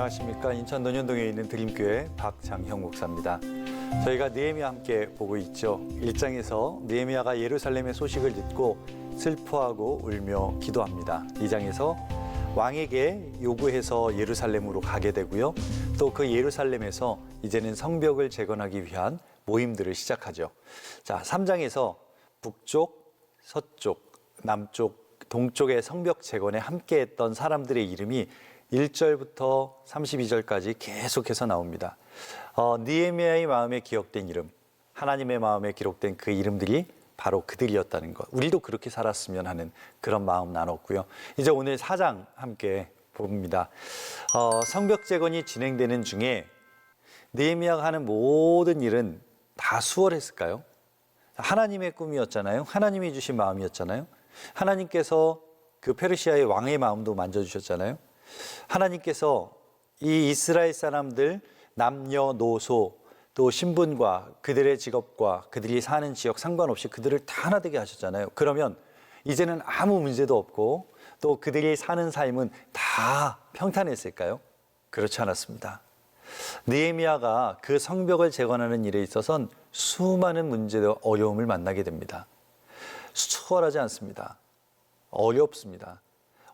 안녕하십니까. 인천 논현동에 있는 드림교회 박장형 목사입니다. 저희가 느헤미야 함께 보고 있죠. 1장에서 느헤미야가 예루살렘의 소식을 듣고 슬퍼하고 울며 기도합니다. 2장에서 왕에게 요구해서 예루살렘으로 가게 되고요. 또 그 예루살렘에서 이제는 성벽을 재건하기 위한 모임들을 시작하죠. 자, 3장에서 북쪽, 서쪽, 남쪽, 동쪽의 성벽 재건에 함께했던 사람들의 이름이 1절부터 32절까지 계속해서 나옵니다. 느헤미야의 마음에 기억된 이름, 하나님의 마음에 기록된 그 이름들이 바로 그들이었다는 것. 우리도 그렇게 살았으면 하는 그런 마음 나눴고요. 이제 오늘 4장 함께 봅니다. 성벽 재건이 진행되는 중에 느헤미야가 하는 모든 일은 다 수월했을까요? 하나님의 꿈이었잖아요. 하나님이 주신 마음이었잖아요. 하나님께서 그 페르시아의 왕의 마음도 만져주셨잖아요. 하나님께서 이 이스라엘 사람들 남녀노소 또 신분과 그들의 직업과 그들이 사는 지역 상관없이 그들을 다 하나 되게 하셨잖아요. 그러면 이제는 아무 문제도 없고 또 그들이 사는 삶은 다 평탄했을까요? 그렇지 않았습니다. 느헤미야가 그 성벽을 재건하는 일에 있어서는 수많은 문제와 어려움을 만나게 됩니다. 수월하지 않습니다. 어렵습니다.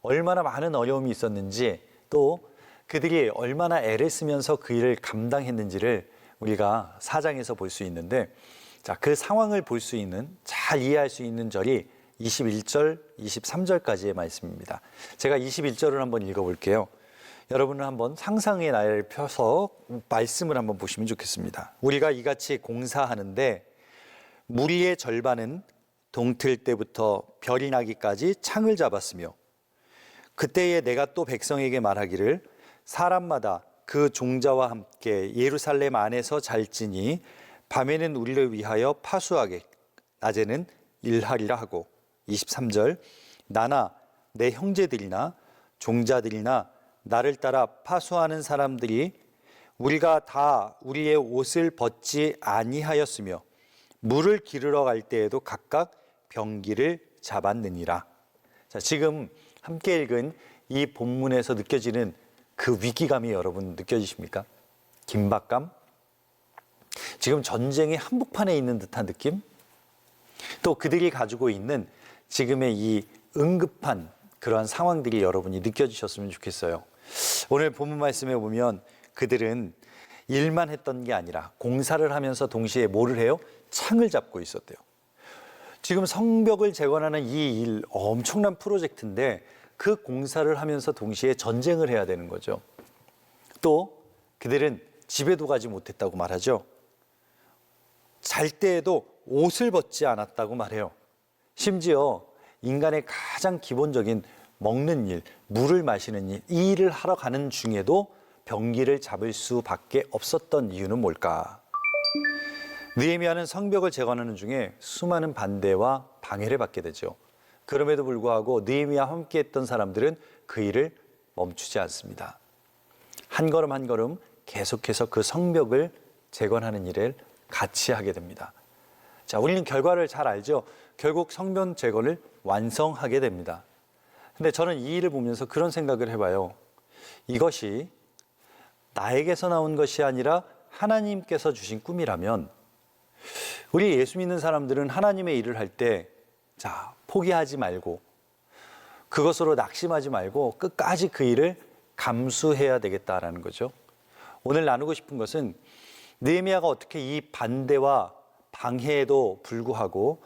얼마나 많은 어려움이 있었는지 또 그들이 얼마나 애를 쓰면서 그 일을 감당했는지를 우리가 4장에서 볼 수 있는데, 자, 그 상황을 볼 수 있는, 잘 이해할 수 있는 절이 21절, 23절까지의 말씀입니다. 제가 21절을 한번 읽어볼게요. 여러분은 한번 상상의 나를 펴서 말씀을 한번 보시면 좋겠습니다. 우리가 이같이 공사하는데 무리의 절반은 동틀 때부터 별이 나기까지 창을 잡았으며, 그때에 내가 또 백성에게 말하기를 사람마다 그 종자와 함께 예루살렘 안에서 잘지니 밤에는 우리를 위하여 파수하게 낮에는 일하리라 하고, 23절 나나 내 형제들이나 종자들이나 나를 따라 파수하는 사람들이 우리가 다 우리의 옷을 벗지 아니하였으며 물을 기르러 갈 때에도 각각 병기를 잡았느니라. 자, 지금 함께 읽은 이 본문에서 느껴지는 그 위기감이 여러분 느껴지십니까? 긴박감? 지금 전쟁의 한복판에 있는 듯한 느낌? 또 그들이 가지고 있는 지금의 이 응급한 그러한 상황들이 여러분이 느껴지셨으면 좋겠어요. 오늘 본문 말씀에 보면 그들은 일만 했던 게 아니라 공사를 하면서 동시에 뭐를 해요? 창을 잡고 있었대요. 지금 성벽을 재건하는 이 일 엄청난 프로젝트인데 그 공사를 하면서 동시에 전쟁을 해야 되는 거죠. 또 그들은 집에도 가지 못했다고 말하죠. 잘 때에도 옷을 벗지 않았다고 말해요. 심지어 인간의 가장 기본적인 먹는 일, 물을 마시는 일, 이 일을 하러 가는 중에도 병기를 잡을 수밖에 없었던 이유는 뭘까? 느헤미야는 성벽을 재건하는 중에 수많은 반대와 방해를 받게 되죠. 그럼에도 불구하고 느헤미야와 함께했던 사람들은 그 일을 멈추지 않습니다. 한 걸음 한 걸음 계속해서 그 성벽을 재건하는 일을 같이 하게 됩니다. 자, 우리는 결과를 잘 알죠. 결국 성벽 재건을 완성하게 됩니다. 근데 저는 이 일을 보면서 그런 생각을 해봐요. 이것이 나에게서 나온 것이 아니라 하나님께서 주신 꿈이라면 우리 예수 믿는 사람들은 하나님의 일을 할 때 자, 포기하지 말고 그것으로 낙심하지 말고 끝까지 그 일을 감수해야 되겠다라는 거죠. 오늘 나누고 싶은 것은 느헤미야가 어떻게 이 반대와 방해에도 불구하고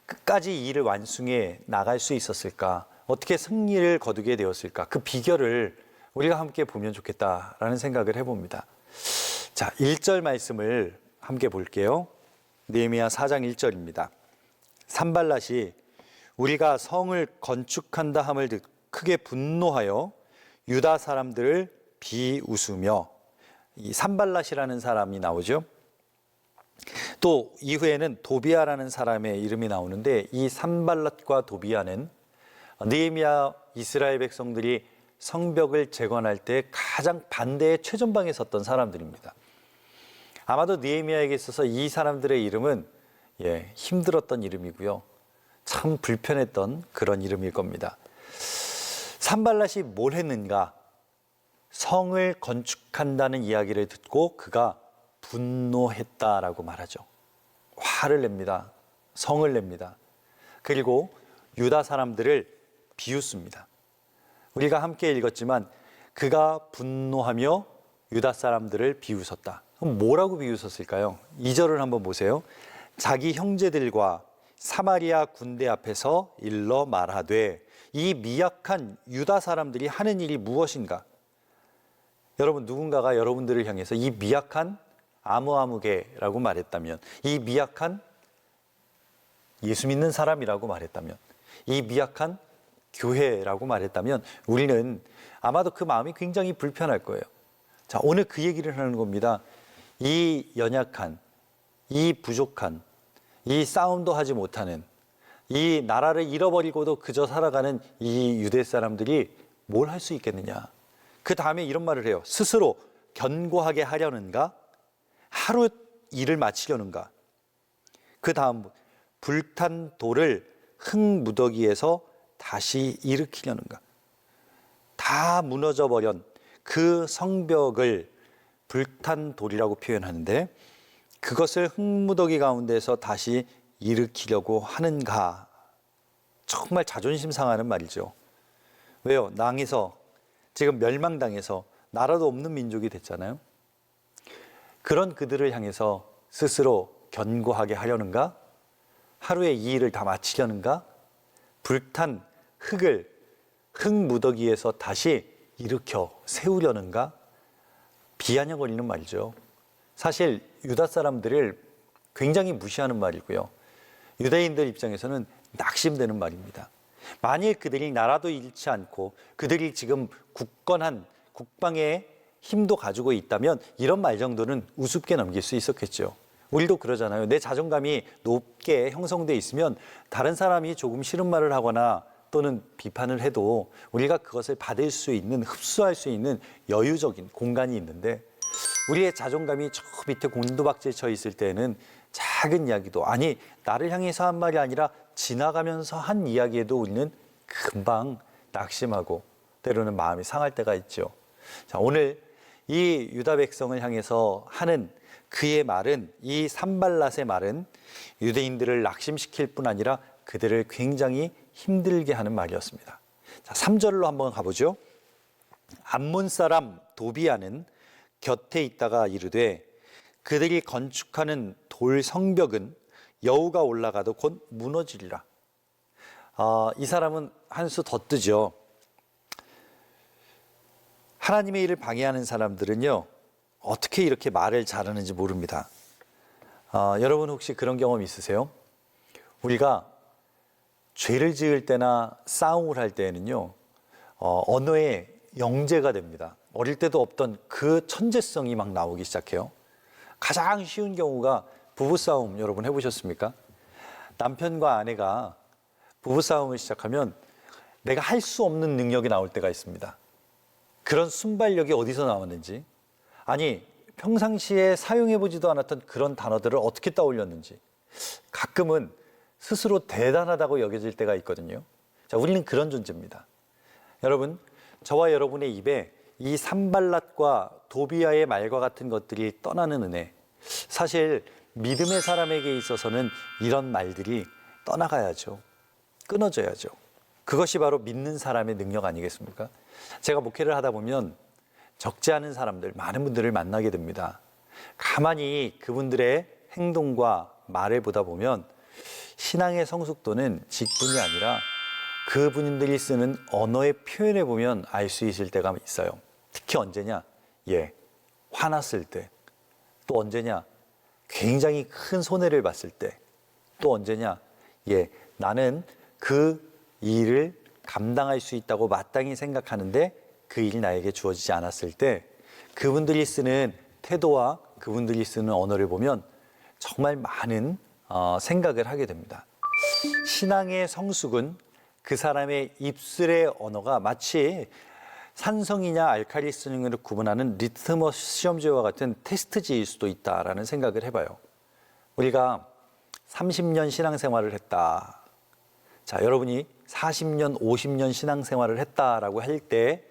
끝까지 이 일을 완수해 나갈 수 있었을까? 어떻게 승리를 거두게 되었을까? 그 비결을 우리가 함께 보면 좋겠다라는 생각을 해봅니다. 자, 1절 말씀을 함께 볼게요. 느헤미야 4장 1절입니다. 산발랏이 우리가 성을 건축한다 함을 듣고 크게 분노하여 유다 사람들을 비웃으며, 이 산발랏이라는 사람이 나오죠. 또 이후에는 도비아라는 사람의 이름이 나오는데, 이 산발랏과 도비아는 느헤미야 이스라엘 백성들이 성벽을 재건할 때 가장 반대의 최전방에 섰던 사람들입니다. 아마도 느헤미야에게 있어서 이 사람들의 이름은 힘들었던 이름이고요. 참 불편했던 그런 이름일 겁니다. 산발랏이 뭘 했는가? 성을 건축한다는 이야기를 듣고 그가 분노했다라고 말하죠. 화를 냅니다. 성을 냅니다. 그리고 유다 사람들을 비웃습니다. 우리가 함께 읽었지만 그가 분노하며 유다 사람들을 비웃었다. 그럼 뭐라고 비웃었을까요? 2절을 한번 보세요. 자기 형제들과 사마리아 군대 앞에서 일러 말하되, 이 미약한 유다 사람들이 하는 일이 무엇인가? 여러분, 누군가가 여러분들을 향해서 이 미약한 아무아무개라고 말했다면, 이 미약한 예수 믿는 사람이라고 말했다면, 이 미약한 교회라고 말했다면 우리는 아마도 그 마음이 굉장히 불편할 거예요. 자, 오늘 그 얘기를 하는 겁니다. 이 연약한, 이 부족한, 이 싸움도 하지 못하는, 이 나라를 잃어버리고도 그저 살아가는 이 유대 사람들이 뭘 할 수 있겠느냐. 그 다음에 이런 말을 해요. 스스로 견고하게 하려는가? 하루 일을 마치려는가? 그 다음, 불탄 돌을 흙무더기에서 다시 일으키려는가? 다 무너져 버린 그 성벽을 불탄 돌이라고 표현하는데, 그것을 흙무더기 가운데서 다시 일으키려고 하는가? 정말 자존심 상하는 말이죠. 왜요? 낭에서 지금 멸망당해서 나라도 없는 민족이 됐잖아요. 그런 그들을 향해서 스스로 견고하게 하려는가? 하루에 이 일을 다 마치려는가? 불탄 흙을 흙무더기에서 다시 일으켜 세우려는가? 비아냥거리는 말이죠. 사실 유다 사람들을 굉장히 무시하는 말이고요. 유대인들 입장에서는 낙심되는 말입니다. 만일 그들이 나라도 잃지 않고 그들이 지금 굳건한 국방의 힘도 가지고 있다면 이런 말 정도는 우습게 넘길 수 있었겠죠. 우리도 그러잖아요. 내 자존감이 높게 형성돼 있으면 다른 사람이 조금 싫은 말을 하거나 또는 비판을 해도 우리가 그것을 받을 수 있는, 흡수할 수 있는 여유적인 공간이 있는데, 우리의 자존감이 저 밑에 곤두박질 쳐 있을 때는 작은 이야기도, 아니 나를 향해서 한 말이 아니라 지나가면서 한 이야기에도 우리는 금방 낙심하고 때로는 마음이 상할 때가 있죠. 자, 오늘 이 유다 백성을 향해서 하는 그의 말은, 이 산발랏의 말은 유대인들을 낙심시킬 뿐 아니라 그들을 굉장히 힘들게 하는 말이었습니다. 자, 3절로 한번 가보죠. 암몬 사람 도비아는 곁에 있다가 이르되, 그들이 건축하는 돌 성벽은 여우가 올라가도 곧 무너지리라. 이 사람은 한 수 더 뜨죠. 하나님의 일을 방해하는 사람들은요, 어떻게 이렇게 말을 잘하는지 모릅니다. 여러분 혹시 그런 경험 있으세요? 우리가 죄를 지을 때나 싸움을 할 때에는요, 언어의 영재가 됩니다. 어릴 때도 없던 그 천재성이 막 나오기 시작해요. 가장 쉬운 경우가 부부싸움, 여러분 해보셨습니까? 남편과 아내가 부부싸움을 시작하면 내가 할 수 없는 능력이 나올 때가 있습니다. 그런 순발력이 어디서 나왔는지, 아니 평상시에 사용해보지도 않았던 그런 단어들을 어떻게 떠올렸는지, 가끔은 스스로 대단하다고 여겨질 때가 있거든요. 자, 우리는 그런 존재입니다. 여러분, 저와 여러분의 입에 이 산발랏과 도비아의 말과 같은 것들이 떠나는 은혜, 사실 믿음의 사람에게 있어서는 이런 말들이 떠나가야죠. 끊어져야죠. 그것이 바로 믿는 사람의 능력 아니겠습니까? 제가 목회를 하다 보면 적지 않은 사람들, 많은 분들을 만나게 됩니다. 가만히 그분들의 행동과 말을 보다 보면 신앙의 성숙도는 직분이 아니라 그분들이 쓰는 언어의 표현에 보면 알 수 있을 때가 있어요. 특히 언제냐? 화났을 때. 또 언제냐? 굉장히 큰 손해를 봤을 때. 또 언제냐? 나는 그 일을 감당할 수 있다고 마땅히 생각하는데 그 일이 나에게 주어지지 않았을 때, 그분들이 쓰는 태도와 그분들이 쓰는 언어를 보면 정말 많은 생각을 하게 됩니다. 신앙의 성숙은 그 사람의 입술의 언어가 마치 산성이냐 알칼리성을 구분하는 리트머스 시험지와 같은 테스트지일 수도 있다라는 생각을 해봐요. 우리가 30년 신앙생활을 했다. 자, 여러분이 40년, 50년 신앙생활을 했다라고 할 때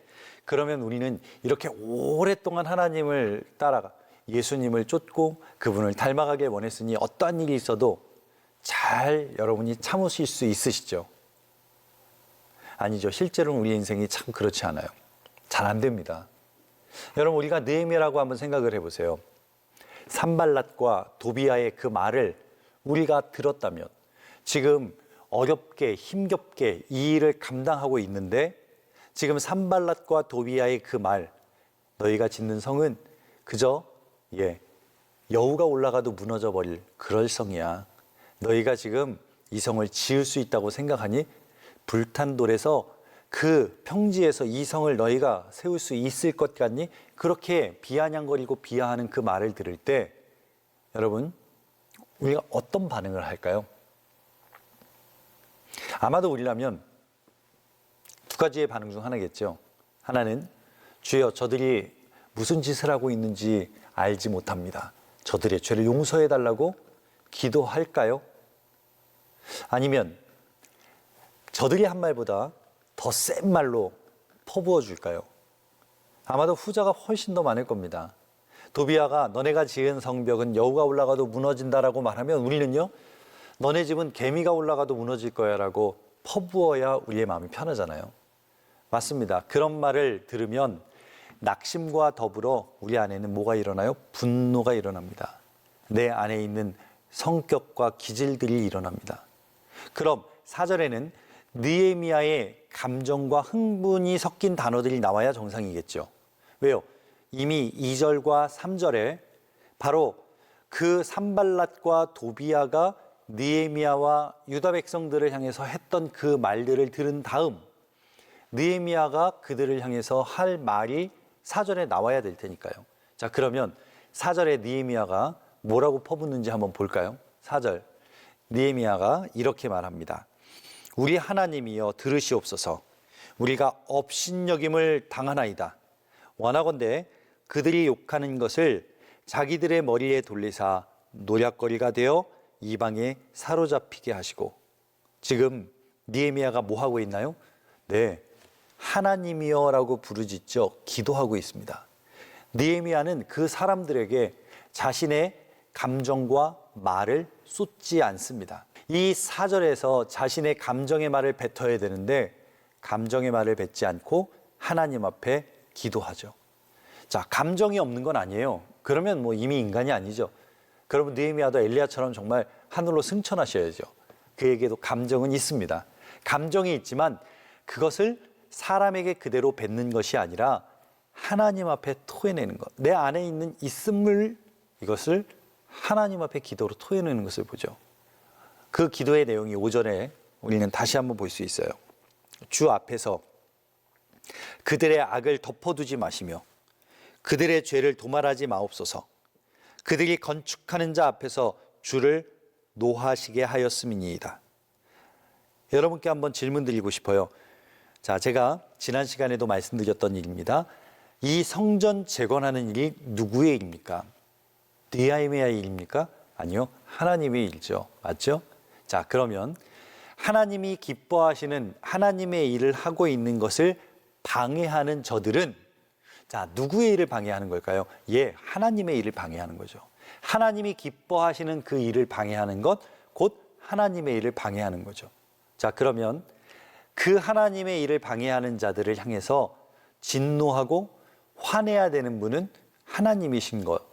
그러면 우리는 이렇게 오랫동안 하나님을 따라가 예수님을 쫓고 그분을 닮아가길 원했으니 어떠한 일이 있어도 잘 여러분이 참으실 수 있으시죠? 아니죠. 실제로는 우리 인생이 참 그렇지 않아요. 잘 안 됩니다. 여러분, 우리가 느헤미야라고 한번 생각을 해보세요. 산발랏과 도비아의 그 말을 우리가 들었다면 지금 어렵게 힘겹게 이 일을 감당하고 있는데 지금 산발랏과 도비아의 그 말, 너희가 짓는 성은 그저 여우가 올라가도 무너져 버릴 그럴 성이야. 너희가 지금 이 성을 지을 수 있다고 생각하니 불탄 돌에서 그 평지에서 이 성을 너희가 세울 수 있을 것 같니? 그렇게 비아냥거리고 비하하는 그 말을 들을 때 여러분, 우리가 어떤 반응을 할까요? 아마도 우리라면 두 가지의 반응 중 하나겠죠. 하나는 주여, 저들이 무슨 짓을 하고 있는지 알지 못합니다. 저들의 죄를 용서해 달라고 기도할까요? 아니면 저들이 한 말보다 더 센 말로 퍼부어 줄까요? 아마도 후자가 훨씬 더 많을 겁니다. 도비아가 너네가 지은 성벽은 여우가 올라가도 무너진다라고 말하면 우리는요, 너네 집은 개미가 올라가도 무너질 거야 라고 퍼부어야 우리의 마음이 편하잖아요. 맞습니다. 그런 말을 들으면 낙심과 더불어 우리 안에는 뭐가 일어나요? 분노가 일어납니다. 내 안에 있는 성격과 기질들이 일어납니다. 그럼 4절에는 느헤미야의 감정과 흥분이 섞인 단어들이 나와야 정상이겠죠. 왜요? 이미 2절과 3절에 바로 그 산발랏과 도비아가 느헤미야와 유다 백성들을 향해서 했던 그 말들을 들은 다음 느헤미야가 그들을 향해서 할 말이 4절에 나와야 될 테니까요. 자, 그러면 4절에 느헤미야가 뭐라고 퍼붓는지 한번 볼까요? 4절 느헤미야가 이렇게 말합니다. 우리 하나님이여 들으시옵소서. 우리가 업신여김을 당하나이다. 원하건대 그들이 욕하는 것을 자기들의 머리에 돌리사 노략거리가 되어 이방에 사로잡히게 하시고. 지금 느헤미야가 뭐 하고 있나요? 네, 하나님이여 라고 부르짖죠. 기도하고 있습니다. 느헤미야는 그 사람들에게 자신의 감정과 말을 쏟지 않습니다. 이 4절에서 자신의 감정의 말을 뱉어야 되는데 감정의 말을 뱉지 않고 하나님 앞에 기도하죠. 자, 감정이 없는 건 아니에요. 그러면 뭐 이미 인간이 아니죠. 그러면 느헤미야도 엘리야처럼 정말 하늘로 승천하셔야죠. 그에게도 감정은 있습니다. 감정이 있지만 그것을 사람에게 그대로 뱉는 것이 아니라 하나님 앞에 토해내는 것. 내 안에 있는 있음을 이것을 하나님 앞에 기도로 토해내는 것을 보죠. 그 기도의 내용이 5절에 우리는 다시 한번 볼 수 있어요. 주 앞에서 그들의 악을 덮어두지 마시며 그들의 죄를 도말하지 마옵소서. 그들이 건축하는 자 앞에서 주를 노하시게 하였음이니이다. 여러분께 한번 질문 드리고 싶어요. 자, 제가 지난 시간에도 말씀드렸던 일입니다. 이 성전 재건하는 일이 누구의 일입니까? 느헤미야의 일입니까? 아니요, 하나님의 일이죠. 맞죠? 자, 그러면 하나님이 기뻐하시는 하나님의 일을 하고 있는 것을 방해하는 저들은 자, 누구의 일을 방해하는 걸까요? 하나님의 일을 방해하는 거죠. 하나님이 기뻐하시는 그 일을 방해하는 것, 곧 하나님의 일을 방해하는 거죠. 자, 그러면 그 하나님의 일을 방해하는 자들을 향해서 진노하고 화내야 되는 분은 하나님이신 것.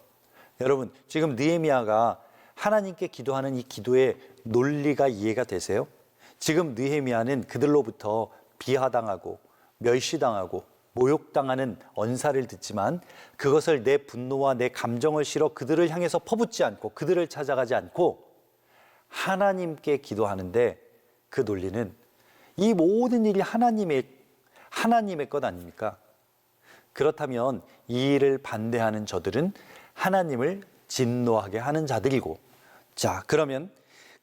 여러분, 지금 느헤미야가 하나님께 기도하는 이 기도의 논리가 이해가 되세요? 지금 느헤미야는 그들로부터 비하당하고 멸시당하고 모욕당하는 언사를 듣지만 그것을 내 분노와 내 감정을 실어 그들을 향해서 퍼붓지 않고 그들을 찾아가지 않고 하나님께 기도하는데 그 논리는 이 모든 일이 하나님의 것 아닙니까? 그렇다면 이 일을 반대하는 저들은 하나님을 진노하게 하는 자들이고, 자, 그러면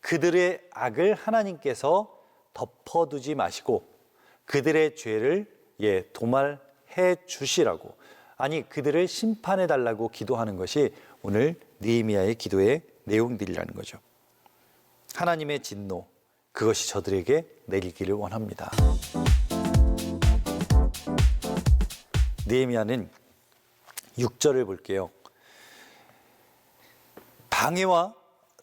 그들의 악을 하나님께서 덮어두지 마시고 그들의 죄를 도말해 주시라고, 아니 그들을 심판해 달라고 기도하는 것이 오늘 느헤미야의 기도의 내용들이라는 거죠. 하나님의 진노, 그것이 저들에게 내리기를 원합니다. 느헤미야는 6절을 볼게요. 방해와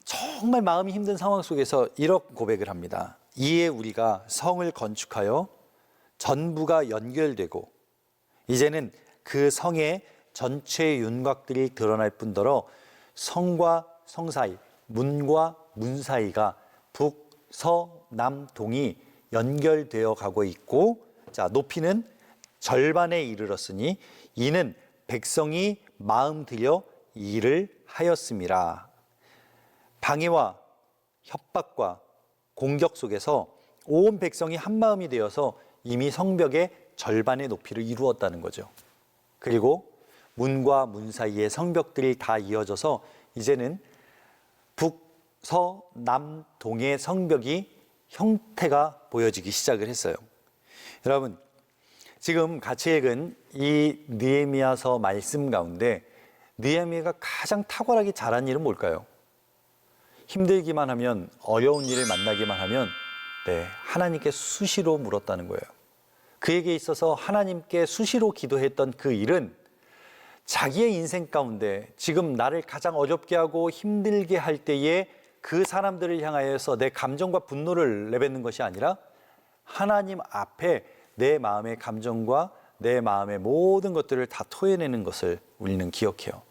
정말 마음이 힘든 상황 속에서 이런 고백을 합니다. 이에 우리가 성을 건축하여 전부가 연결되고 이제는 그 성의 전체의 윤곽들이 드러날 뿐더러 성과 성 사이, 문과 문 사이가 북, 서, 남, 동이 연결되어 가고 있고, 자, 높이는 절반에 이르렀으니 이는 백성이 마음 들여 일을 하였음이라. 방해와 협박과 공격 속에서 온 백성이 한 마음이 되어서 이미 성벽의 절반의 높이를 이루었다는 거죠. 그리고 문과 문 사이의 성벽들이 다 이어져서 이제는 북, 서, 남, 동의 성벽이 형태가 보여지기 시작을 했어요. 여러분, 지금 같이 읽은 이 느헤미야서 말씀 가운데 느헤미야가 가장 탁월하게 잘한 일은 뭘까요? 힘들기만 하면, 어려운 일을 만나기만 하면 하나님께 수시로 물었다는 거예요. 그에게 있어서 하나님께 수시로 기도했던 그 일은 자기의 인생 가운데 지금 나를 가장 어렵게 하고 힘들게 할 때에 그 사람들을 향하여서 내 감정과 분노를 내뱉는 것이 아니라 하나님 앞에 내 마음의 감정과 내 마음의 모든 것들을 다 토해내는 것을 우리는 기억해요.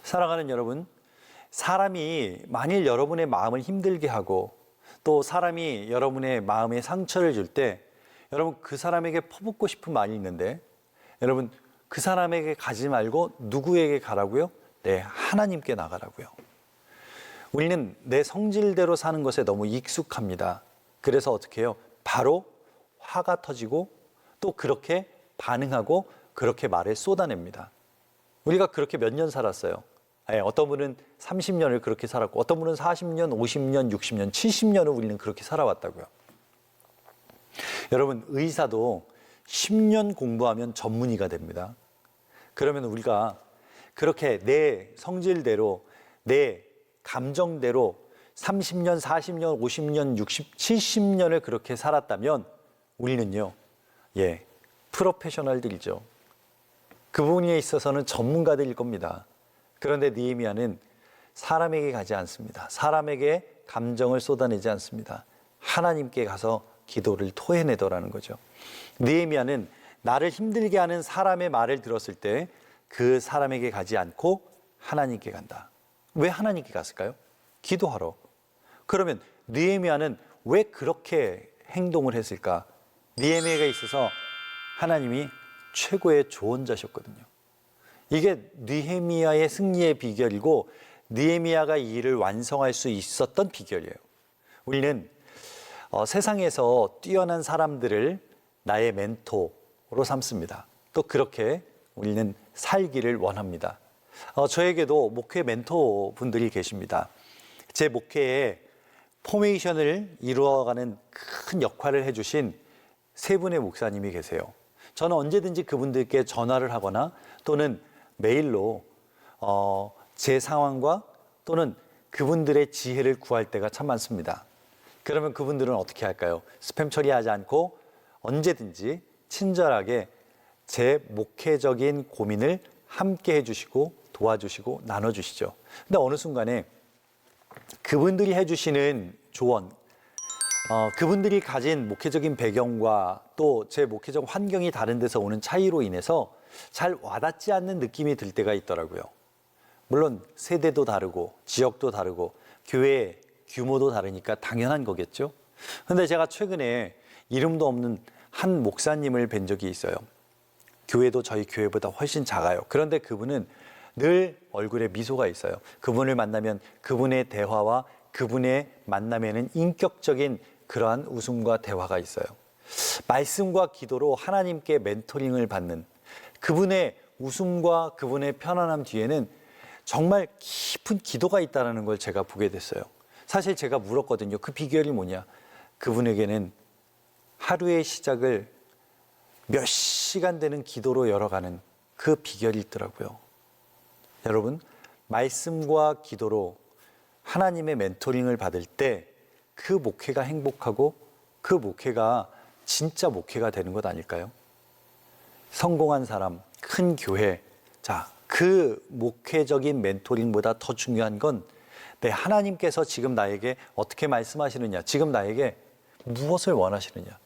사랑하는 여러분, 사람이 만일 여러분의 마음을 힘들게 하고 또 사람이 여러분의 마음에 상처를 줄 때 여러분 그 사람에게 퍼붓고 싶은 말이 있는데 여러분 그 사람에게 가지 말고 누구에게 가라고요? 하나님께 나가라고요. 우리는 내 성질대로 사는 것에 너무 익숙합니다. 그래서 어떻게 해요? 바로 화가 터지고 또 그렇게 반응하고 그렇게 말을 쏟아냅니다. 우리가 그렇게 몇 년 살았어요. 어떤 분은 30년을 그렇게 살았고 어떤 분은 40년, 50년, 60년, 70년을 우리는 그렇게 살아왔다고요. 여러분, 의사도 10년 공부하면 전문의가 됩니다. 그러면 우리가 그렇게 내 성질대로 내 감정대로 30년, 40년, 50년, 60, 70년을 그렇게 살았다면 우리는요, 프로페셔널들이죠. 그 부분에 있어서는 전문가들일 겁니다. 그런데 느헤미야는 사람에게 가지 않습니다. 사람에게 감정을 쏟아내지 않습니다. 하나님께 가서 기도를 토해내더라는 거죠. 느헤미야는 나를 힘들게 하는 사람의 말을 들었을 때 그 사람에게 가지 않고 하나님께 간다. 왜 하나님께 갔을까요? 기도하러. 그러면 느헤미야는 왜 그렇게 행동을 했을까? 느헤미야가 있어서 하나님이 최고의 조언자셨거든요. 이게 느헤미야의 승리의 비결이고 느헤미야가 이 일을 완성할 수 있었던 비결이에요. 우리는 세상에서 뛰어난 사람들을 나의 멘토로 삼습니다. 또 그렇게 우리는 살기를 원합니다. 저에게도 목회 멘토 분들이 계십니다. 제 목회에 포메이션을 이루어가는 큰 역할을 해주신 세 분의 목사님이 계세요. 저는 언제든지 그분들께 전화를 하거나 또는 메일로 제 상황과 또는 그분들의 지혜를 구할 때가 참 많습니다. 그러면 그분들은 어떻게 할까요? 스팸 처리하지 않고 언제든지 친절하게 제 목회적인 고민을 함께 해주시고 도와주시고 나눠주시죠. 근데 어느 순간에 그분들이 해주시는 조언, 그분들이 가진 목회적인 배경과 또 제 목회적 환경이 다른 데서 오는 차이로 인해서 잘 와닿지 않는 느낌이 들 때가 있더라고요. 물론 세대도 다르고 지역도 다르고 교회 규모도 다르니까 당연한 거겠죠. 근데 제가 최근에 이름도 없는 한 목사님을 뵌 적이 있어요. 교회도 저희 교회보다 훨씬 작아요. 그런데 그분은 늘 얼굴에 미소가 있어요. 그분을 만나면 그분의 대화와 그분의 만남에는 인격적인 그러한 웃음과 대화가 있어요. 말씀과 기도로 하나님께 멘토링을 받는 그분의 웃음과 그분의 편안함 뒤에는 정말 깊은 기도가 있다는 걸 제가 보게 됐어요. 사실 제가 물었거든요. 그 비결이 뭐냐? 그분에게는 하루의 시작을 몇 시간 되는 기도로 열어가는 그 비결이 있더라고요. 여러분, 말씀과 기도로 하나님의 멘토링을 받을 때 그 목회가 행복하고 그 목회가 진짜 목회가 되는 것 아닐까요? 성공한 사람, 큰 교회, 자, 그 목회적인 멘토링보다 더 중요한 건 하나님께서 지금 나에게 어떻게 말씀하시느냐, 지금 나에게 무엇을 원하시느냐.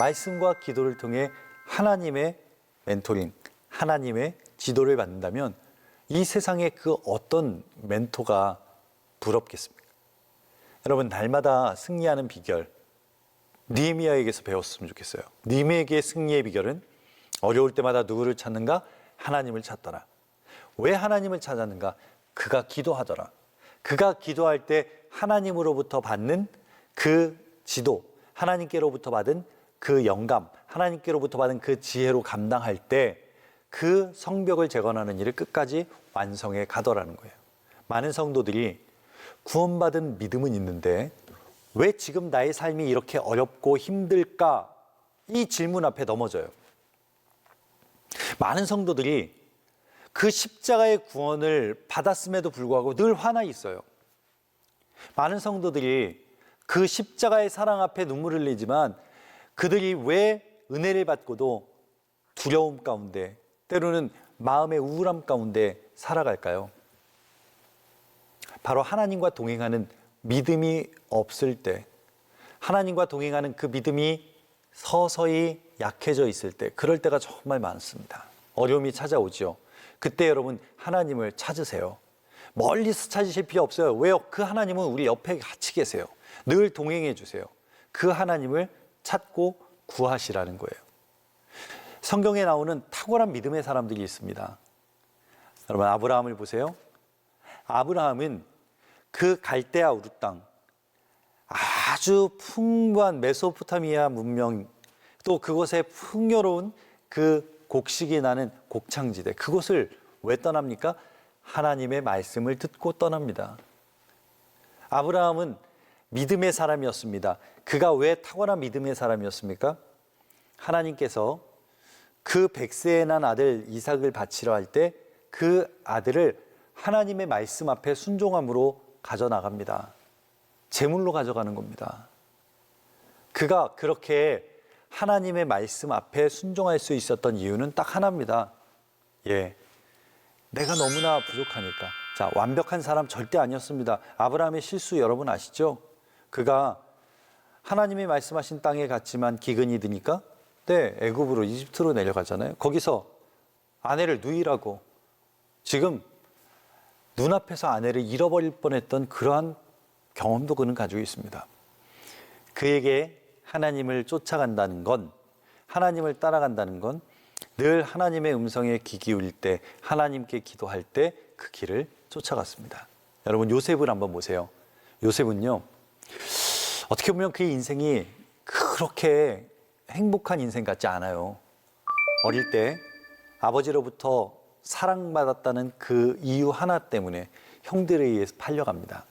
말씀과 기도를 통해 하나님의 멘토링, 하나님의 지도를 받는다면 이 세상에 그 어떤 멘토가 부럽겠습니까? 여러분, 날마다 승리하는 비결, 느헤미야에게서 배웠으면 좋겠어요. 느헤미야에게 승리의 비결은 어려울 때마다 누구를 찾는가? 하나님을 찾더라. 왜 하나님을 찾았는가? 그가 기도하더라. 그가 기도할 때 하나님으로부터 받는 그 지도, 하나님께로부터 받은 그 영감, 하나님께로부터 받은 그 지혜로 감당할 때 그 성벽을 재건하는 일을 끝까지 완성해 가더라는 거예요. 많은 성도들이 구원받은 믿음은 있는데 왜 지금 나의 삶이 이렇게 어렵고 힘들까? 이 질문 앞에 넘어져요. 많은 성도들이 그 십자가의 구원을 받았음에도 불구하고 늘 화나 있어요. 많은 성도들이 그 십자가의 사랑 앞에 눈물을 흘리지만 그들이 왜 은혜를 받고도 두려움 가운데, 때로는 마음의 우울함 가운데 살아갈까요? 바로 하나님과 동행하는 믿음이 없을 때, 하나님과 동행하는 그 믿음이 서서히 약해져 있을 때, 그럴 때가 정말 많습니다. 어려움이 찾아오죠. 그때 여러분, 하나님을 찾으세요. 멀리서 찾으실 필요 없어요. 왜요? 그 하나님은 우리 옆에 같이 계세요. 늘 동행해 주세요. 그 하나님을 찾고 구하시라는 거예요. 성경에 나오는 탁월한 믿음의 사람들이 있습니다. 여러분, 아브라함을 보세요. 아브라함은 그 갈대아 우르 땅, 아주 풍부한 메소포타미아 문명, 또 그곳에 풍요로운 그 곡식이 나는 곡창지대, 그곳을 왜 떠납니까? 하나님의 말씀을 듣고 떠납니다. 아브라함은 믿음의 사람이었습니다. 그가 왜 탁월한 믿음의 사람이었습니까? 하나님께서 그 100세에 난 아들 이삭을 바치려 할 때 그 아들을 하나님의 말씀 앞에 순종함으로 가져나갑니다. 제물로 가져가는 겁니다. 그가 그렇게 하나님의 말씀 앞에 순종할 수 있었던 이유는 딱 하나입니다. 내가 너무나 부족하니까. 자, 완벽한 사람 절대 아니었습니다. 아브라함의 실수 여러분 아시죠? 그가 하나님이 말씀하신 땅에 갔지만 기근이 드니까 애굽으로, 이집트로 내려가잖아요. 거기서 아내를 누이라고, 지금 눈앞에서 아내를 잃어버릴 뻔했던 그러한 경험도 그는 가지고 있습니다. 그에게 하나님을 쫓아간다는 건, 하나님을 따라간다는 건 늘 하나님의 음성에 귀 기울일 때, 하나님께 기도할 때 그 길을 쫓아갔습니다. 여러분, 요셉을 한번 보세요. 요셉은요, 어떻게 보면 그의 인생이 그렇게 행복한 인생 같지 않아요. 어릴 때 아버지로부터 사랑받았다는 그 이유 하나 때문에 형들에 의해서 팔려갑니다.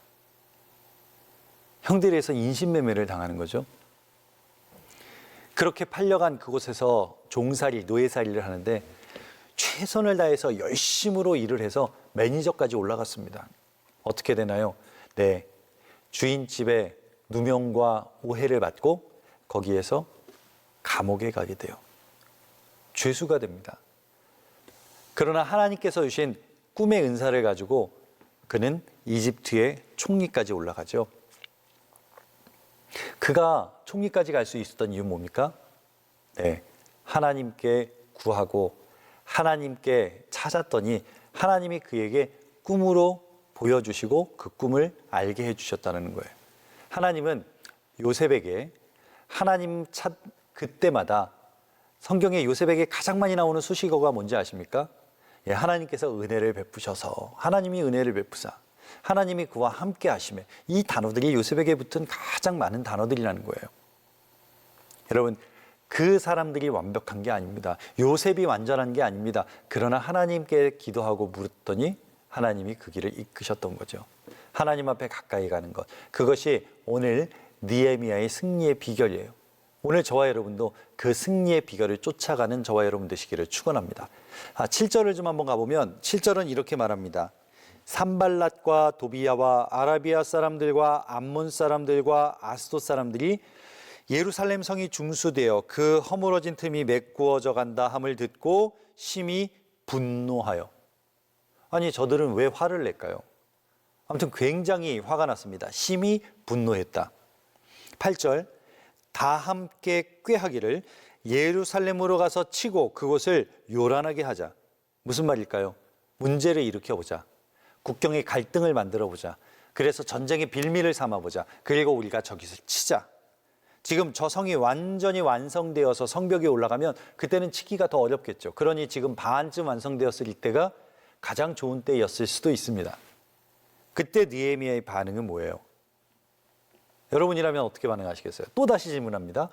형들에 의해서 인신매매를 당하는 거죠. 그렇게 팔려간 그곳에서 종살이, 노예살이를 하는데 최선을 다해서 열심으로 일을 해서 매니저까지 올라갔습니다. 어떻게 되나요? 주인 집에 누명과 오해를 받고 거기에서 감옥에 가게 돼요. 죄수가 됩니다. 그러나 하나님께서 주신 꿈의 은사를 가지고 그는 이집트의 총리까지 올라가죠. 그가 총리까지 갈 수 있었던 이유는 뭡니까? 하나님께 구하고 하나님께 찾았더니 하나님이 그에게 꿈으로 보여주시고 그 꿈을 알게 해주셨다는 거예요. 하나님은 요셉에게 하나님 그때마다 성경에 요셉에게 가장 많이 나오는 수식어가 뭔지 아십니까? 하나님께서 은혜를 베푸셔서, 하나님이 은혜를 베푸사, 하나님이 그와 함께 하심에, 이 단어들이 요셉에게 붙은 가장 많은 단어들이라는 거예요. 여러분, 그 사람들이 완벽한 게 아닙니다. 요셉이 완전한 게 아닙니다. 그러나 하나님께 기도하고 물었더니 하나님이 그 길을 이끄셨던 거죠. 하나님 앞에 가까이 가는 것, 그것이 오늘 느헤미야의 승리의 비결이에요. 오늘 저와 여러분도 그 승리의 비결을 쫓아가는 저와 여러분 되시기를 축원합니다. 7절을 좀 한번 가보면 7절은 이렇게 말합니다. 산발랏과 도비야와 아라비아 사람들과 암몬 사람들과 아스돗 사람들이 예루살렘 성이 중수되어 그 허물어진 틈이 메꾸어져 간다 함을 듣고 심히 분노하여. 아니 저들은 왜 화를 낼까요? 아무튼 굉장히 화가 났습니다. 심히 분노했다. 8절 다 함께 꾀하기를 예루살렘으로 가서 치고 그곳을 요란하게 하자. 무슨 말일까요? 문제를 일으켜보자. 국경의 갈등을 만들어보자. 그래서 전쟁의 빌미를 삼아보자. 그리고 우리가 저기서 치자. 지금 저 성이 완전히 완성되어서 성벽에 올라가면 그때는 치기가 더 어렵겠죠. 그러니 지금 반쯤 완성되었을 때가 가장 좋은 때였을 수도 있습니다. 그때 느헤미야의 반응은 뭐예요? 여러분이라면 어떻게 반응하시겠어요? 또다시 질문합니다.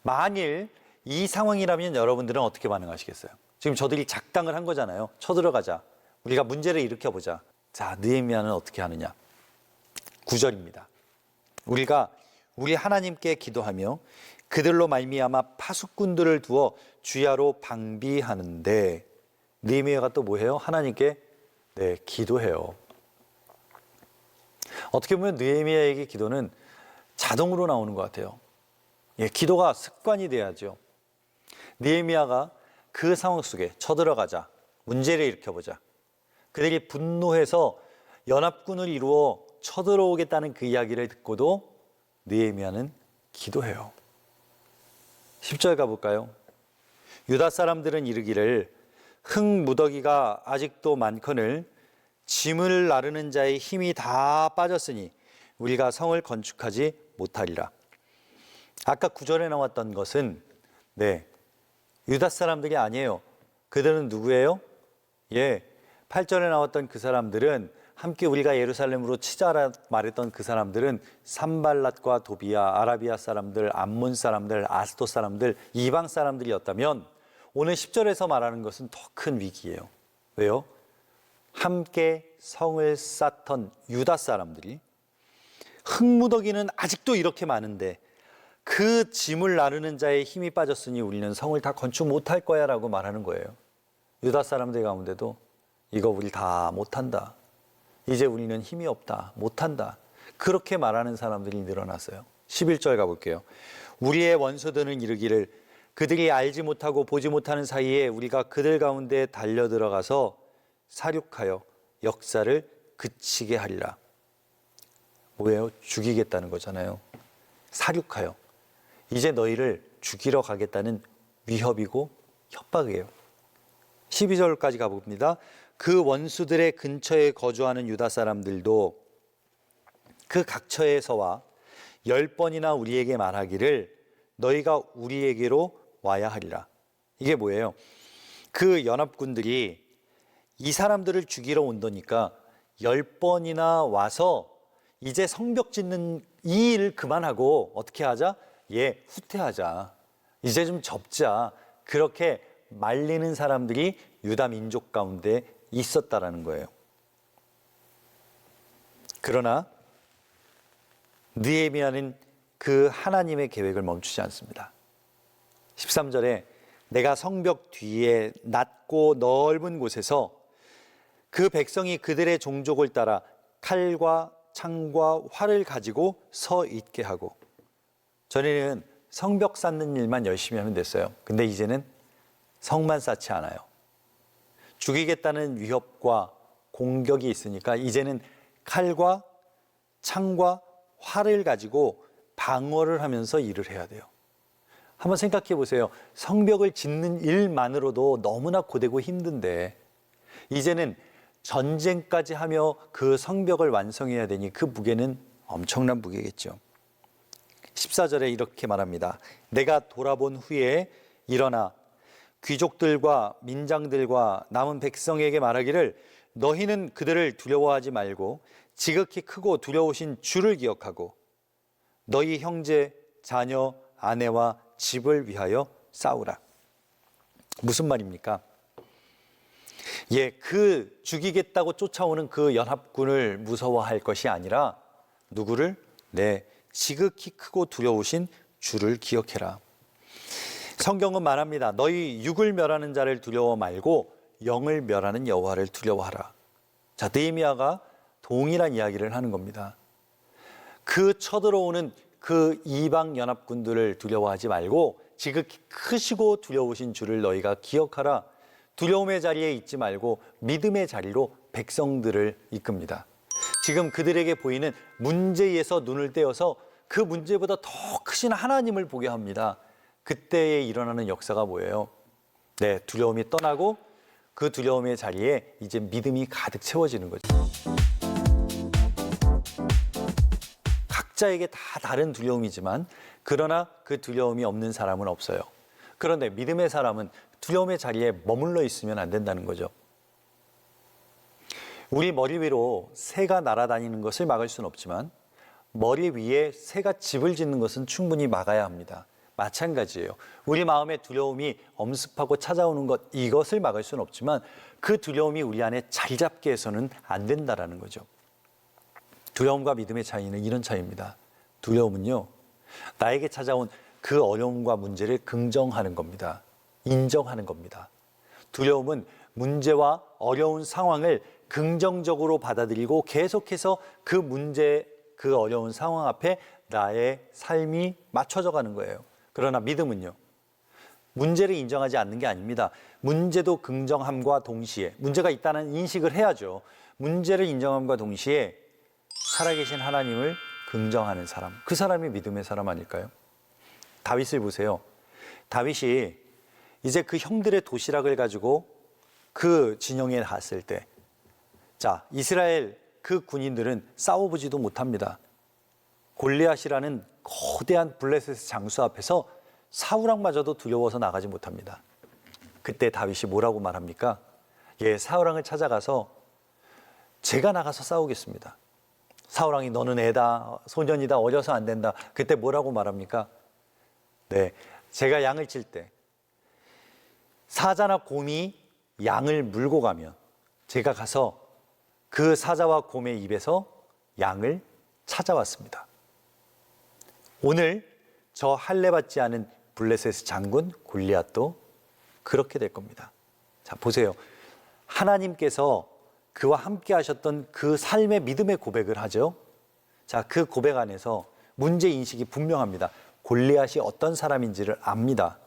만일 이 상황이라면 여러분들은 어떻게 반응하시겠어요? 지금 저들이 작당을 한 거잖아요. 쳐들어가자. 우리가 문제를 일으켜보자. 자, 느헤미야는 어떻게 하느냐? 9절입니다. 우리가 우리 하나님께 기도하며 그들로 말미암아 파수꾼들을 두어 주야로 방비하는데 느헤미야가 또 뭐해요? 하나님께 기도해요. 어떻게 보면 느헤미야에게 기도는 자동으로 나오는 것 같아요. 기도가 습관이 돼야죠. 느헤미야가 그 상황 속에 쳐들어가자. 문제를 일으켜보자. 그들이 분노해서 연합군을 이루어 쳐들어오겠다는 그 이야기를 듣고도 느헤미야는 기도해요. 10절 가볼까요? 유다 사람들은 이르기를 흙 무더기가 아직도 많거늘 짐을 나르는 자의 힘이 다 빠졌으니 우리가 성을 건축하지 못하리라. 아까 9절에 나왔던 것은 유다 사람들이 아니에요. 그들은 누구예요? 8절에 나왔던 그 사람들은 함께 우리가 예루살렘으로 치자라 말했던 그 사람들은 산발랏과 도비아, 아라비아 사람들, 암몬 사람들, 아스도 사람들, 이방 사람들이었다면 오늘 10절에서 말하는 것은 더 큰 위기예요. 왜요? 함께 성을 쌓던 유다 사람들이 흙무더기는 아직도 이렇게 많은데 그 짐을 나르는 자의 힘이 빠졌으니 우리는 성을 다 건축 못할 거야 라고 말하는 거예요. 유다 사람들 가운데도 이거 우리 다 못한다. 이제 우리는 힘이 없다. 못한다. 그렇게 말하는 사람들이 늘어났어요. 11절 가볼게요. 우리의 원수들은 이르기를 그들이 알지 못하고 보지 못하는 사이에 우리가 그들 가운데 달려들어가서 사륙하여 역사를 그치게 하리라. 뭐예요? 죽이겠다는 거잖아요. 사륙하여. 이제 너희를 죽이러 가겠다는 위협이고 협박이에요. 12절까지 가봅니다. 그 원수들의 근처에 거주하는 유다 사람들도 그 각처에서와 10번이나 우리에게 말하기를 너희가 우리에게로 와야 하리라. 이게 뭐예요? 그 연합군들이 이 사람들을 죽이러 온다니까 10번이나 와서 이제 성벽 짓는 이 일을 그만하고 어떻게 하자? 후퇴하자. 이제 좀 접자. 그렇게 말리는 사람들이 유다 민족 가운데 있었다라는 거예요. 그러나 느헤미야는 그 하나님의 계획을 멈추지 않습니다. 13절에 내가 성벽 뒤에 낮고 넓은 곳에서 그 백성이 그들의 종족을 따라 칼과 창과 활을 가지고 서 있게 하고, 전에는 성벽 쌓는 일만 열심히 하면 됐어요. 근데 이제는 성만 쌓지 않아요. 죽이겠다는 위협과 공격이 있으니까 이제는 칼과 창과 활을 가지고 방어를 하면서 일을 해야 돼요. 한번 생각해 보세요. 성벽을 짓는 일만으로도 너무나 고되고 힘든데 이제는 전쟁까지 하며 그 성벽을 완성해야 되니 그 무게는 엄청난 무게겠죠. 14절에 이렇게 말합니다. 내가 돌아본 후에 일어나 귀족들과 민장들과 남은 백성에게 말하기를 너희는 그들을 두려워하지 말고 지극히 크고 두려우신 주를 기억하고 너희 형제, 자녀, 아내와 집을 위하여 싸우라. 무슨 말입니까? 그 죽이겠다고 쫓아오는 그 연합군을 무서워할 것이 아니라 누구를? 지극히 크고 두려우신 주를 기억해라. 성경은 말합니다. 너희 육을 멸하는 자를 두려워 말고 영을 멸하는 여호와를 두려워하라. 자, 느헤미야가 동일한 이야기를 하는 겁니다. 그 쳐들어오는 그 이방 연합군들을 두려워하지 말고 지극히 크시고 두려우신 주를 너희가 기억하라. 두려움의 자리에 있지 말고 믿음의 자리로 백성들을 이끕니다. 지금 그들에게 보이는 문제에서 눈을 떼어서 그 문제보다 더 크신 하나님을 보게 합니다. 그때에 일어나는 역사가 뭐예요? 네, 두려움이 떠나고 그 두려움의 자리에 이제 믿음이 가득 채워지는 거죠. 각자에게 다 다른 두려움이지만 그러나 그 두려움이 없는 사람은 없어요. 그런데 믿음의 사람은 두려움의 자리에 머물러 있으면 안 된다는 거죠. 우리 머리 위로 새가 날아다니는 것을 막을 수는 없지만 머리 위에 새가 집을 짓는 것은 충분히 막아야 합니다. 마찬가지예요. 우리 마음에 두려움이 엄습하고 찾아오는 것, 이것을 막을 수는 없지만 그 두려움이 우리 안에 자리 잡게 해서는 안 된다라는 거죠. 두려움과 믿음의 차이는 이런 차이입니다. 두려움은요, 나에게 찾아온 그 어려움과 문제를 긍정하는 겁니다. 인정하는 겁니다. 두려움은 문제와 어려운 상황을 긍정적으로 받아들이고 계속해서 그 문제, 그 어려운 상황 앞에 나의 삶이 맞춰져 가는 거예요. 그러나 믿음은요, 문제를 인정하지 않는 게 아닙니다. 문제도 긍정함과 동시에, 문제가 있다는 인식을 해야죠. 문제를 인정함과 동시에 살아계신 하나님을 긍정하는 사람, 그 사람이 믿음의 사람 아닐까요? 다윗을 보세요. 다윗이 이제 그 형들의 도시락을 가지고 그 진영에 갔을 때, 자, 이스라엘 그 군인들은 싸워보지도 못합니다. 골리앗이라는 거대한 블레셋 장수 앞에서 사울왕마저도 두려워서 나가지 못합니다. 그때 다윗이 뭐라고 말합니까? 예, 사울왕을 찾아가서 제가 나가서 싸우겠습니다. 사울왕이 너는 애다, 소년이다, 어려서 안 된다. 그때 뭐라고 말합니까? 네, 제가 양을 칠 때 사자나 곰이 양을 물고 가면 제가 가서 그 사자와 곰의 입에서 양을 찾아왔습니다. 오늘 저 할례받지 않은 블레셋 장군 골리앗도 그렇게 될 겁니다. 자, 보세요. 하나님께서 그와 함께 하셨던 그 삶의 믿음의 고백을 하죠. 자, 그 고백 안에서 문제 인식이 분명합니다. 골리앗이 어떤 사람인지를 압니다.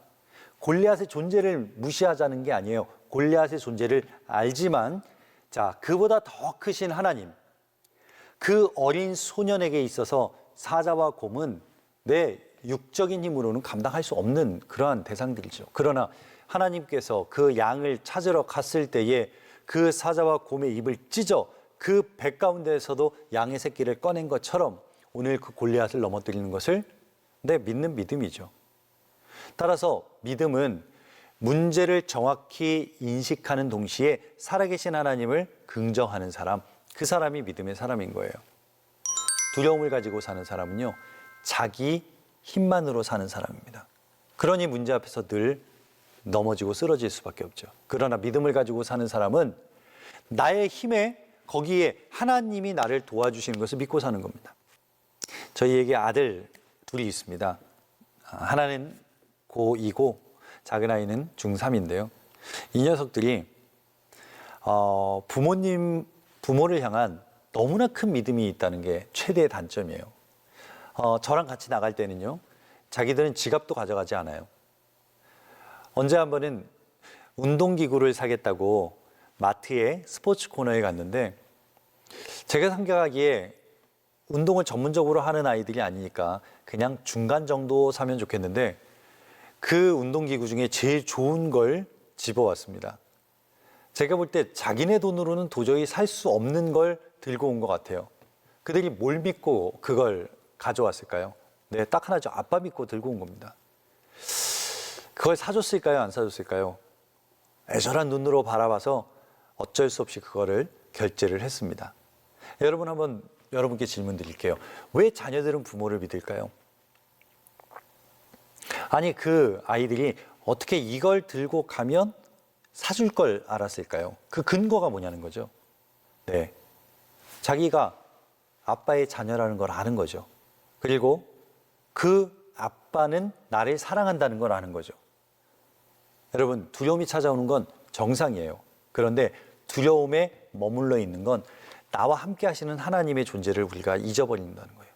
골리앗의 존재를 무시하자는 게 아니에요. 골리앗의 존재를 알지만, 자, 그보다 더 크신 하나님, 그 어린 소년에게 있어서 사자와 곰은 내 육적인 힘으로는 감당할 수 없는 그러한 대상들이죠. 그러나 하나님께서 그 양을 찾으러 갔을 때에 그 사자와 곰의 입을 찢어 그 배 가운데에서도 양의 새끼를 꺼낸 것처럼 오늘 그 골리앗을 넘어뜨리는 것을 믿는 믿음이죠. 따라서 믿음은 문제를 정확히 인식하는 동시에 살아계신 하나님을 긍정하는 사람, 그 사람이 믿음의 사람인 거예요. 두려움을 가지고 사는 사람은요, 자기 힘만으로 사는 사람입니다. 그러니 문제 앞에서 늘 넘어지고 쓰러질 수밖에 없죠. 그러나 믿음을 가지고 사는 사람은 나의 힘에 거기에 하나님이 나를 도와주시는 것을 믿고 사는 겁니다. 저희에게 아들 둘이 있습니다. 하나는 고2고 작은 아이는 중3인데요. 이 녀석들이 부모를 향한 너무나 큰 믿음이 있다는 게 최대의 단점이에요. 저랑 같이 나갈 때는요, 자기들은 지갑도 가져가지 않아요. 언제 한 번은 운동기구를 사겠다고 마트에 스포츠 코너에 갔는데, 제가 생각하기에 운동을 전문적으로 하는 아이들이 아니니까 그냥 중간 정도 사면 좋겠는데, 그 운동기구 중에 제일 좋은 걸 집어왔습니다. 제가 볼 때 자기네 돈으로는 도저히 살 수 없는 걸 들고 온 것 같아요. 그들이 뭘 믿고 그걸 가져왔을까요? 네, 딱 하나죠. 아빠 믿고 들고 온 겁니다. 그걸 사줬을까요? 안 사줬을까요? 애절한 눈으로 바라봐서 어쩔 수 없이 그거를 결제를 했습니다. 여러분, 한번 여러분께 질문 드릴게요. 왜 자녀들은 부모를 믿을까요? 아니, 그 아이들이 어떻게 이걸 들고 가면 사줄 걸 알았을까요? 그 근거가 뭐냐는 거죠. 네, 자기가 아빠의 자녀라는 걸 아는 거죠. 그리고 그 아빠는 나를 사랑한다는 걸 아는 거죠. 여러분, 두려움이 찾아오는 건 정상이에요. 그런데 두려움에 머물러 있는 건 나와 함께 하시는 하나님의 존재를 우리가 잊어버린다는 거예요.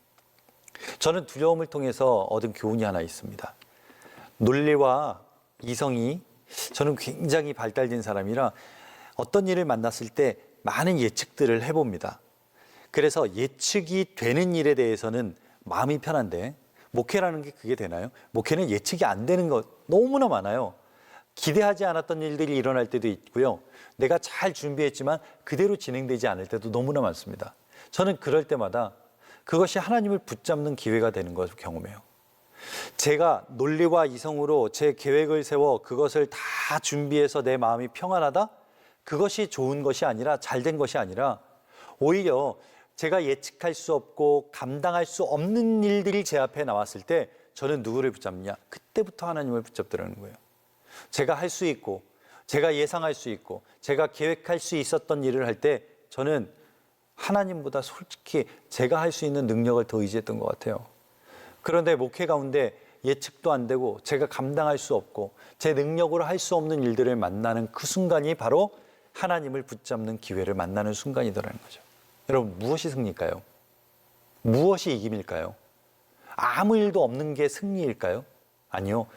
저는 두려움을 통해서 얻은 교훈이 하나 있습니다. 논리와 이성이 저는 굉장히 발달된 사람이라 어떤 일을 만났을 때 많은 예측들을 해봅니다. 그래서 예측이 되는 일에 대해서는 마음이 편한데 목회라는 게 그게 되나요? 목회는 예측이 안 되는 것 너무나 많아요. 기대하지 않았던 일들이 일어날 때도 있고요. 내가 잘 준비했지만 그대로 진행되지 않을 때도 너무나 많습니다. 저는 그럴 때마다 그것이 하나님을 붙잡는 기회가 되는 것을 경험해요. 제가 논리와 이성으로 제 계획을 세워 그것을 다 준비해서 내 마음이 평안하다? 그것이 좋은 것이 아니라 잘된 것이 아니라 오히려 제가 예측할 수 없고 감당할 수 없는 일들이 제 앞에 나왔을 때 저는 누구를 붙잡느냐? 그때부터 하나님을 붙잡더라는 거예요. 제가 할 수 있고 제가 예상할 수 있고 제가 계획할 수 있었던 일을 할 때 저는 하나님보다 솔직히 제가 할 수 있는 능력을 더 의지했던 것 같아요. 그런데 목회 가운데 예측도 안 되고 제가 감당할 수 없고 제 능력으로 할 수 없는 일들을 만나는 그 순간이 바로 하나님을 붙잡는 기회를 만나는 순간이더라는 거죠. 여러분, 무엇이 승리일까요? 무엇이 이김일까요? 아무 일도 없는 게 승리일까요? 아니요.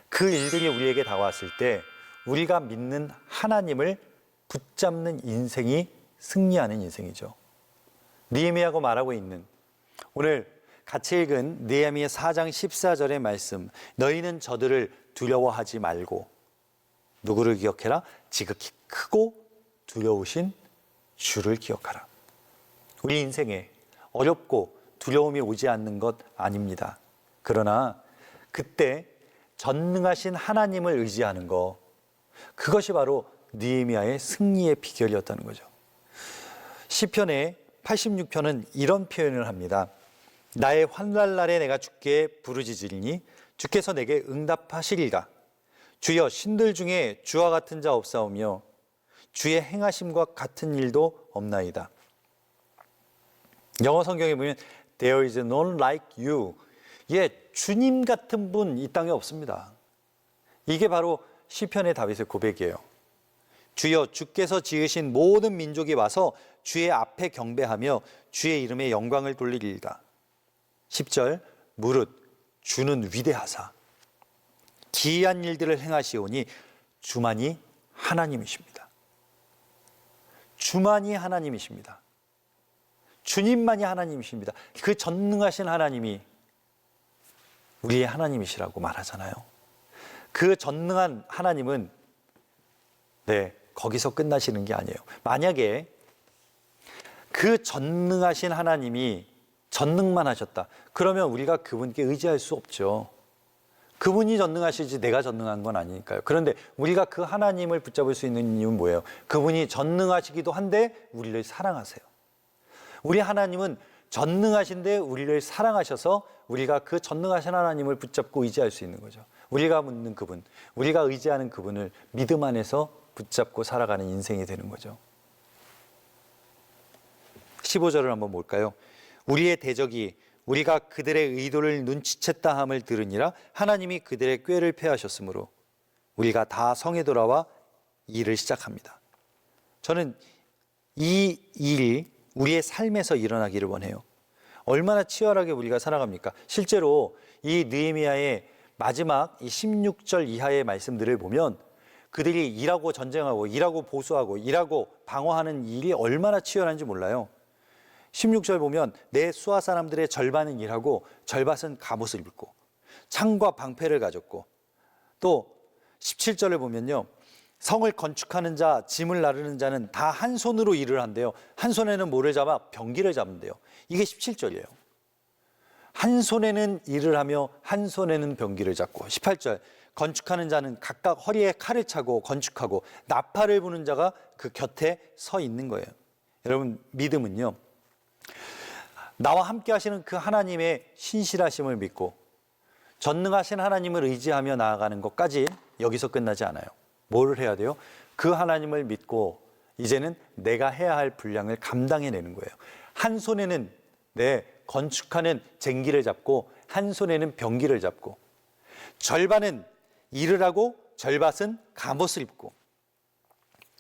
그 일들이 우리에게 다가왔을 때 우리가 믿는 하나님을 붙잡는 인생이 승리하는 인생이죠. 느헤미야가 말하고 있는 오늘 같이 읽은 느헤미야 4장 14절의 말씀, 너희는 저들을 두려워하지 말고 누구를 기억해라? 지극히 크고 두려우신 주를 기억하라. 우리 인생에 어렵고 두려움이 오지 않는 것 아닙니다. 그러나 그때 전능하신 하나님을 의지하는 것, 그것이 바로 느헤미야의 승리의 비결이었다는 거죠. 시편의 86편은 이런 표현을 합니다. 나의 환난 날에 내가 주께 부르짖으리니 주께서 내게 응답하시리라. 주여, 신들 중에 주와 같은 자 없사오며 주의 행하심과 같은 일도 없나이다. 영어 성경에 보면 There is none like you. 예, 주님 같은 분 이 땅에 없습니다. 이게 바로 시편의 다윗의 고백이에요. 주여, 주께서 지으신 모든 민족이 와서 주의 앞에 경배하며 주의 이름에 영광을 돌리리이다. 10절, 무릇 주는 위대하사 기이한 일들을 행하시오니 주만이 하나님이십니다. 주만이 하나님이십니다. 주님만이 하나님이십니다. 그 전능하신 하나님이 우리의 하나님이시라고 말하잖아요. 그 전능한 하나님은 거기서 끝나시는 게 아니에요. 만약에 그 전능하신 하나님이 전능만 하셨다. 그러면 우리가 그분께 의지할 수 없죠. 그분이 전능하시지 내가 전능한 건 아니니까요. 그런데 우리가 그 하나님을 붙잡을 수 있는 이유는 뭐예요? 그분이 전능하시기도 한데 우리를 사랑하세요. 우리 하나님은 전능하신데 우리를 사랑하셔서 우리가 그 전능하신 하나님을 붙잡고 의지할 수 있는 거죠. 우리가 묻는 그분, 우리가 의지하는 그분을 믿음 안에서 붙잡고 살아가는 인생이 되는 거죠. 15절을 한번 볼까요? 우리의 대적이 우리가 그들의 의도를 눈치챘다 함을 들으니라. 하나님이 그들의 꾀를 패하셨으므로 우리가 다 성에 돌아와 일을 시작합니다. 저는 이 일이 우리의 삶에서 일어나기를 원해요. 얼마나 치열하게 우리가 살아갑니까? 실제로 이 느헤미야의 마지막 이 16절 이하의 말씀들을 보면 그들이 일하고 전쟁하고 일하고 보수하고 일하고 방어하는 일이 얼마나 치열한지 몰라요. 16절 보면 내 수하 사람들의 절반은 일하고 절반은 갑옷을 입고 창과 방패를 가졌고, 또 17절을 보면요, 성을 건축하는 자, 짐을 나르는 자는 다 한 손으로 일을 한대요. 한 손에는 뭐를 잡아? 병기를 잡는데요. 이게 17절이에요. 한 손에는 일을 하며 한 손에는 병기를 잡고. 18절, 건축하는 자는 각각 허리에 칼을 차고 건축하고 나팔을 부는 자가 그 곁에 서 있는 거예요. 여러분, 믿음은요, 나와 함께 하시는 그 하나님의 신실하심을 믿고 전능하신 하나님을 의지하며 나아가는 것까지 여기서 끝나지 않아요. 뭐를 해야 돼요? 그 하나님을 믿고 이제는 내가 해야 할 분량을 감당해내는 거예요. 한 손에는 건축하는 쟁기를 잡고 한 손에는 병기를 잡고, 절반은 일을 하고 절반은 갑옷을 입고,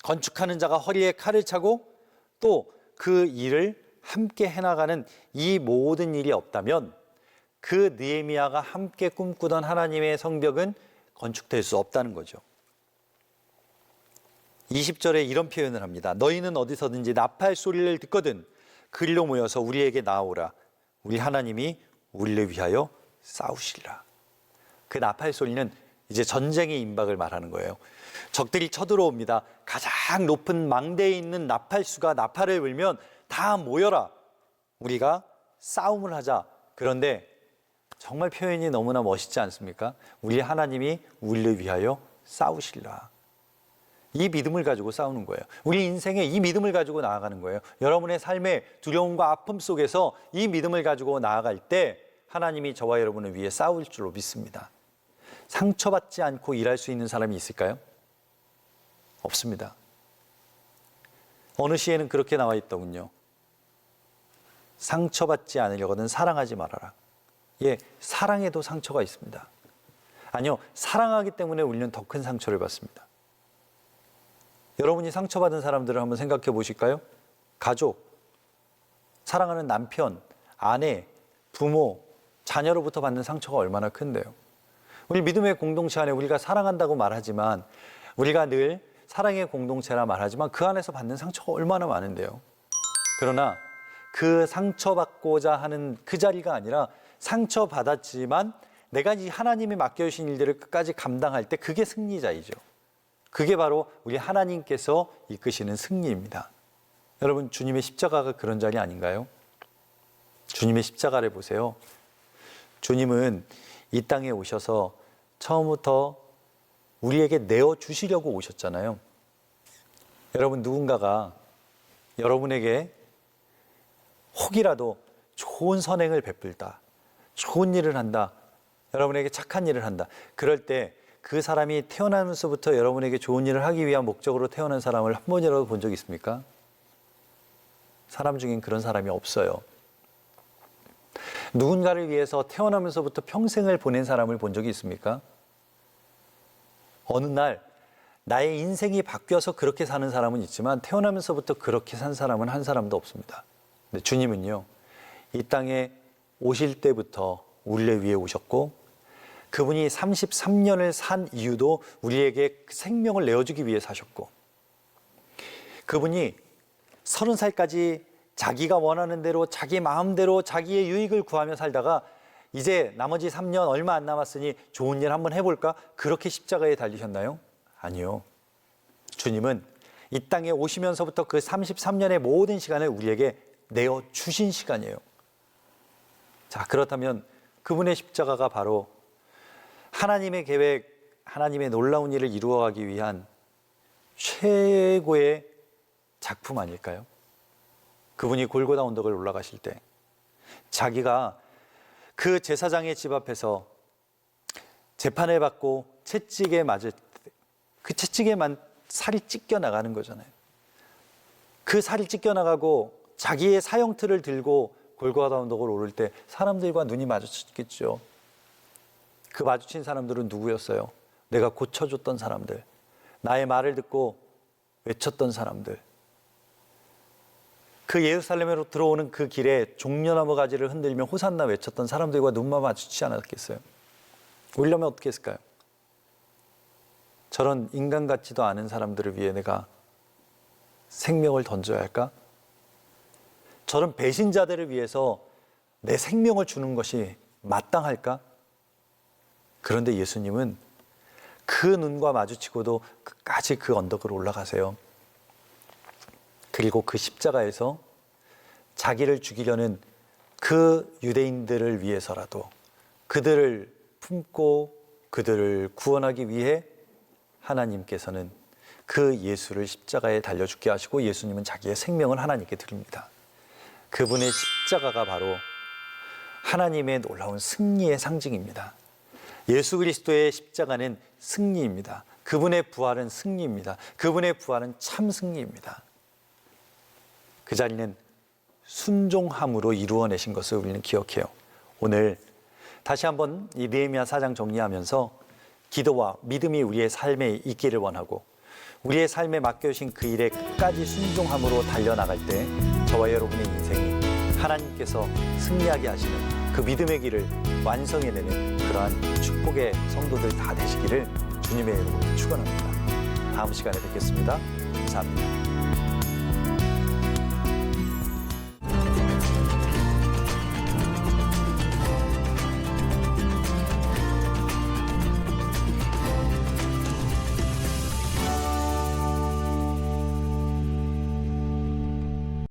건축하는 자가 허리에 칼을 차고 또 그 일을 함께 해나가는 이 모든 일이 없다면 그 느헤미야가 함께 꿈꾸던 하나님의 성벽은 건축될 수 없다는 거죠. 20절에 이런 표현을 합니다. 너희는 어디서든지 나팔 소리를 듣거든 그리로 모여서 우리에게 나아오라. 우리 하나님이 우리를 위하여 싸우시리라. 그 나팔 소리는 이제 전쟁의 임박을 말하는 거예요. 적들이 쳐들어옵니다. 가장 높은 망대에 있는 나팔수가 나팔을 불면 다 모여라. 우리가 싸움을 하자. 그런데 정말 표현이 너무나 멋있지 않습니까? 우리 하나님이 우리를 위하여 싸우시리라. 이 믿음을 가지고 싸우는 거예요. 우리 인생에 이 믿음을 가지고 나아가는 거예요. 여러분의 삶의 두려움과 아픔 속에서 이 믿음을 가지고 나아갈 때 하나님이 저와 여러분을 위해 싸울 줄로 믿습니다. 상처받지 않고 일할 수 있는 사람이 있을까요? 없습니다. 어느 시에는 그렇게 나와 있더군요. 상처받지 않으려거든 사랑하지 말아라. 예, 사랑에도 상처가 있습니다. 아니요, 사랑하기 때문에 우리는 더 큰 상처를 받습니다. 여러분이 상처받은 사람들을 한번 생각해 보실까요? 가족, 사랑하는 남편, 아내, 부모, 자녀로부터 받는 상처가 얼마나 큰데요. 우리 믿음의 공동체 안에 우리가 사랑한다고 말하지만, 우리가 늘 사랑의 공동체라 말하지만 그 안에서 받는 상처가 얼마나 많은데요. 그러나 그 상처받고자 하는 그 자리가 아니라 상처받았지만 내가 이 하나님이 맡겨주신 일들을 끝까지 감당할 때 그게 승리자이죠. 그게 바로 우리 하나님께서 이끄시는 승리입니다. 여러분, 주님의 십자가가 그런 자리 아닌가요? 주님의 십자가를 보세요. 주님은 이 땅에 오셔서 처음부터 우리에게 내어주시려고 오셨잖아요. 여러분, 누군가가 여러분에게 혹이라도 좋은 선행을 베풀다, 좋은 일을 한다, 여러분에게 착한 일을 한다. 그럴 때 그 사람이 태어나면서부터 여러분에게 좋은 일을 하기 위한 목적으로 태어난 사람을 한 번이라도 본 적 있습니까? 사람 중엔 그런 사람이 없어요. 누군가를 위해서 태어나면서부터 평생을 보낸 사람을 본 적이 있습니까? 어느 날 나의 인생이 바뀌어서 그렇게 사는 사람은 있지만 태어나면서부터 그렇게 산 사람은 한 사람도 없습니다. 근데 주님은요, 이 땅에 오실 때부터 우리를 위해 오셨고, 그분이 33년을 산 이유도 우리에게 생명을 내어주기 위해 사셨고, 그분이 30살까지 자기가 원하는 대로 자기 마음대로 자기의 유익을 구하며 살다가 이제 나머지 3년 얼마 안 남았으니 좋은 일 한번 해볼까? 그렇게 십자가에 달리셨나요? 아니요. 주님은 이 땅에 오시면서부터 그 33년의 모든 시간을 우리에게 내어주신 시간이에요. 자, 그렇다면 그분의 십자가가 바로 하나님의 계획, 하나님의 놀라운 일을 이루어가기 위한 최고의 작품 아닐까요? 그분이 골고다 언덕을 올라가실 때 자기가 그 제사장의 집 앞에서 재판을 받고 채찍에 맞을 때 그 채찍에만 살이 찢겨 나가는 거잖아요. 그 살이 찢겨 나가고 자기의 사형틀을 들고 골고다 언덕을 오를 때 사람들과 눈이 마주쳤겠죠. 그 마주친 사람들은 누구였어요? 내가 고쳐줬던 사람들, 나의 말을 듣고 외쳤던 사람들, 그 예루살렘으로 들어오는 그 길에 종려나무 가지를 흔들며 호산나 외쳤던 사람들과 눈만 마주치지 않았겠어요? 우리라면 어떻게 했을까요? 저런 인간 같지도 않은 사람들을 위해 내가 생명을 던져야 할까? 저런 배신자들을 위해서 내 생명을 주는 것이 마땅할까? 그런데 예수님은 그 눈과 마주치고도 끝까지 그 언덕을 올라가세요. 그리고 그 십자가에서 자기를 죽이려는 그 유대인들을 위해서라도 그들을 품고 그들을 구원하기 위해 하나님께서는 그 예수를 십자가에 달려 죽게 하시고 예수님은 자기의 생명을 하나님께 드립니다. 그분의 십자가가 바로 하나님의 놀라운 승리의 상징입니다. 예수 그리스도의 십자가는 승리입니다. 그분의 부활은 승리입니다. 그분의 부활은 참 승리입니다. 그 자리는 순종함으로 이루어내신 것을 우리는 기억해요. 오늘 다시 한번 이 느헤미야 4장 정리하면서 기도와 믿음이 우리의 삶에 있기를 원하고 우리의 삶에 맡겨주신 그 일에 끝까지 순종함으로 달려나갈 때 저와 여러분의 인생이 하나님께서 승리하게 하시는 그 믿음의 길을 완성해내는 그러한 축복의 성도들 다 되시기를 주님의 이름으로 축원합니다. 다음 시간에 뵙겠습니다. 감사합니다.